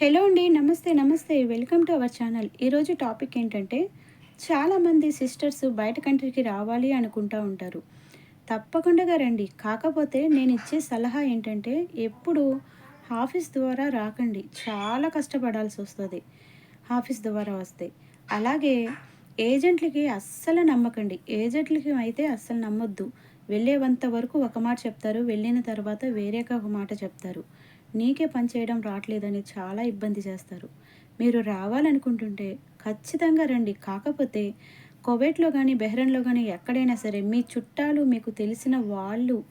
Hello అండి. నమస్తే. నమస్తే. Welcome to our channel. ఈరోజు టాపిక్ ఏంటంటే, చాలామంది సిస్టర్స్ బయట కంట్రీకి రావాలి అనుకుంటా ఉంటారు. తప్పకుండా రండి. కాకపోతే నేనిచ్చే సలహా ఏంటంటే, ఎప్పుడు ఆఫీస్ ద్వారా రాకండి. చాలా కష్టపడాల్సొస్తది ఆఫీస్ ద్వారా వస్తే. అలాగే ఏజెంట్లకి అస్సలు నమ్మకండి. ఏజెంట్లకి అయితే అస్సలు నమ్మొద్దు. వెళ్ళేంత వరకు ఒక మాట చెప్తారు. వెళ్ళిన తర్వాత వేరేగా ఒక మాట చెప్తారు. నీకే పని చేయడం రావట్లేదని చాలా ఇబ్బంది చేస్తారు. మీరు రావాలనుకుంటుంటే ఖచ్చితంగా రండి. కాకపోతే కువైట్‌లో గానీ, బెహ్రెన్‌లో గానీ ఎక్కడైనా సరే మీ చుట్టాలు, మీకు తెలిసిన వాళ్ళు,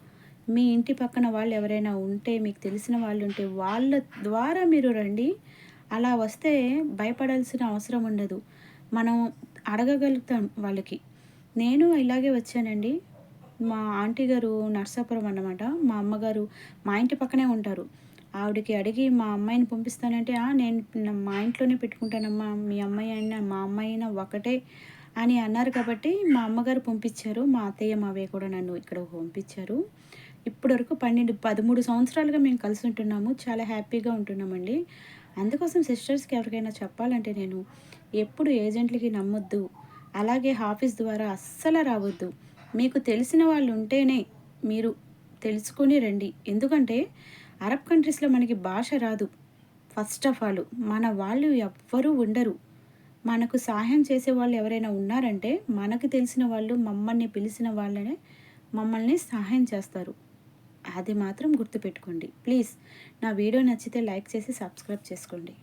మీ ఇంటి పక్కన వాళ్ళు ఎవరైనా ఉంటే, మీకు తెలిసిన వాళ్ళుంటే వాళ్ళ ద్వారా మీరు రండి. అలా వస్తే భయపడాల్సిన అవసరం ఉండదు. మనం అడగగలుగుతాం వాళ్ళకి. నేను ఇలాగే వచ్చానండి. మా ఆంటీ గారు నర్సాపురం అన్నమాట. మా అమ్మగారు మా ఇంటి పక్కనే ఉంటారు. ఆవిడకి అడిగి మా అమ్మాయిని పంపిస్తానంటే, నేను మా ఇంట్లోనే పెట్టుకుంటానమ్మా. మీ అమ్మాయి అయినా, మా అమ్మాయి అయినా ఒకటే" అని అన్నారు కాబట్టి మా అమ్మగారు పంపించారు. మా అత్తయ్య, మావయ్య కూడా నన్ను ఇక్కడికి పంపించారు. ఇప్పటివరకు 13 సంవత్సరాలుగా మేము కలిసి ఉంటున్నాము. చాలా హ్యాపీగా ఉంటున్నామండి. అందుకోసం సిస్టర్స్‌కి ఎవరికైనా చెప్పాలంటే నేను, ఎప్పుడు ఏజెంట్లకి నమ్మొద్దు. అలాగే ఆఫీస్ ద్వారా అస్సలు రావద్దు. మీకు తెలిసిన వాళ్ళు ఉంటేనే మీరు తెలుసుకొని రండి. ఎందుకంటే అరబ్ కంట్రీస్‌లో మనకి భాష రాదు. ఫస్ట్ ఆఫ్ ఆల్ మన వాళ్ళు ఎవ్వరూ ఉండరు. మనకు సహాయం చేసేవాళ్ళు ఎవరైనా ఉన్నారంటే, మనకు తెలిసిన వాళ్ళు మమ్మల్ని పిలిచిన వాళ్ళనే మమ్మల్ని సహాయం చేస్తారు. అది మాత్రం గుర్తుపెట్టుకోండి. ప్లీజ్ నా వీడియో నచ్చితే లైక్ చేసి సబ్స్క్రైబ్ చేసుకోండి.